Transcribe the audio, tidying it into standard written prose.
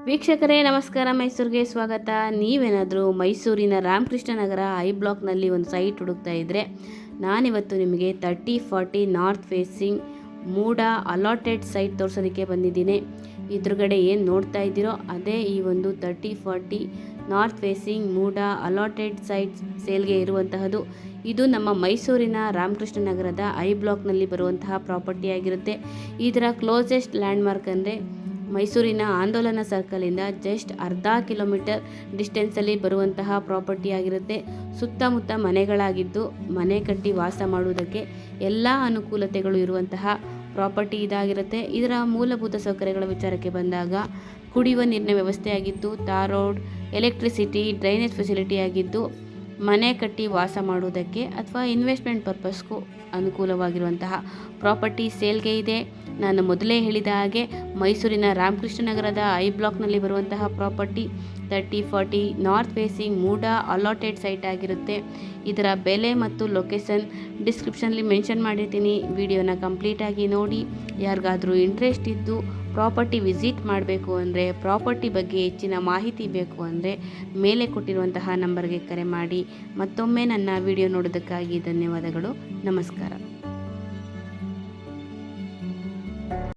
ವೀಕ್ಷಕರೇ ನಮಸ್ಕಾರ, ಮೈಸೂರಿಗೆ ಸ್ವಾಗತ. ನೀವೇನಾದರೂ ಮೈಸೂರಿನ ರಾಮಕೃಷ್ಣ ನಗರ ಐ ಬ್ಲಾಕ್ನಲ್ಲಿ ಒಂದು ಸೈಟ್ ಹುಡುಕ್ತಾ ಇದ್ದರೆ ನಾನಿವತ್ತು ನಿಮಗೆ 3040 north facing MUDA allotted site ತೋರಿಸೋದಕ್ಕೆ ಬಂದಿದ್ದೀನಿ. ಇದ್ರಗಡೆ ಏನು ನೋಡ್ತಾ ಇದ್ದೀರೋ ಅದೇ ಈ ಒಂದು 3040 north facing MUDA allotted site ಸೇಲ್ಗೆ ಇರುವಂತಹದ್ದು. ಇದು ನಮ್ಮ ಮೈಸೂರಿನ ರಾಮಕೃಷ್ಣ ನಗರದ ಐ ಬ್ಲಾಕ್ನಲ್ಲಿ ಬರುವಂತಹ ಪ್ರಾಪರ್ಟಿ ಆಗಿರುತ್ತೆ. ಇದರ ಕ್ಲೋಸೆಸ್ಟ್ ಲ್ಯಾಂಡ್ಮಾರ್ಕ್ ಅಂದರೆ ಮೈಸೂರಿನ ಆಂದೋಲನ ಸರ್ಕಲಿಂದ ಜಸ್ಟ್ ಅರ್ಧ ಕಿಲೋಮೀಟರ್ ಡಿಸ್ಟೆನ್ಸಲ್ಲಿ ಬರುವಂತಹ ಪ್ರಾಪರ್ಟಿ ಆಗಿರುತ್ತೆ. ಸುತ್ತಮುತ್ತ ಮನೆಗಳಾಗಿದ್ದು ಮನೆ ಕಟ್ಟಿ ವಾಸ ಮಾಡುವುದಕ್ಕೆ ಎಲ್ಲ ಅನುಕೂಲತೆಗಳು ಇರುವಂತಹ ಪ್ರಾಪರ್ಟಿ ಇದಾಗಿರುತ್ತೆ. ಇದರ ಮೂಲಭೂತ ಸೌಕರ್ಯಗಳ ವಿಚಾರಕ್ಕೆ ಬಂದಾಗ ಕುಡಿಯುವ ನೀರಿನ ವ್ಯವಸ್ಥೆ ಆಗಿದ್ದು, tar road, electricity, drainage facility ಆಗಿದ್ದು, ಮನೆ ಕಟ್ಟಿ ವಾಸ ಮಾಡುವುದಕ್ಕೆ ಅಥವಾ ಇನ್ವೆಸ್ಟ್ಮೆಂಟ್ ಪರ್ಪಸ್ಗೂ ಅನುಕೂಲವಾಗಿರುವಂತಹ ಪ್ರಾಪರ್ಟಿ ಸೇಲ್ಗೆ ಇದೆ. ನಾನು ಮೊದಲೇ ಹೇಳಿದ ಹಾಗೆ ಮೈಸೂರಿನ ರಾಮಕೃಷ್ಣ ನಗರದ ಐ ಬ್ಲಾಕ್ನಲ್ಲಿ ಬರುವಂತಹ property 3040 north facing MUDA allotted site ಆಗಿರುತ್ತೆ. ಇದರ ಬೆಲೆ ಮತ್ತು ಲೊಕೇಶನ್ ಡಿಸ್ಕ್ರಿಪ್ಷನ್ಲಿ ಮೆನ್ಷನ್ ಮಾಡಿರ್ತೀನಿ. ವಿಡಿಯೋನ ಕಂಪ್ಲೀಟಾಗಿ ನೋಡಿ. ಯಾರಿಗಾದರೂ ಇಂಟ್ರೆಸ್ಟ್ ಇದ್ದು ಪ್ರಾಪರ್ಟಿ ವಿಸಿಟ್ ಮಾಡಬೇಕು ಅಂದರೆ, ಪ್ರಾಪರ್ಟಿ ಬಗ್ಗೆ ಹೆಚ್ಚಿನ ಮಾಹಿತಿ ಬೇಕು ಅಂದರೆ ಮೇಲೆ ಕೊಟ್ಟಿರುವಂತಹ ನಂಬರ್ಗೆ ಕರೆ ಮಾಡಿ. ಮತ್ತೊಮ್ಮೆ ನನ್ನ ವಿಡಿಯೋ ನೋಡೋದಕ್ಕಾಗಿ ಧನ್ಯವಾದಗಳು. ನಮಸ್ಕಾರ.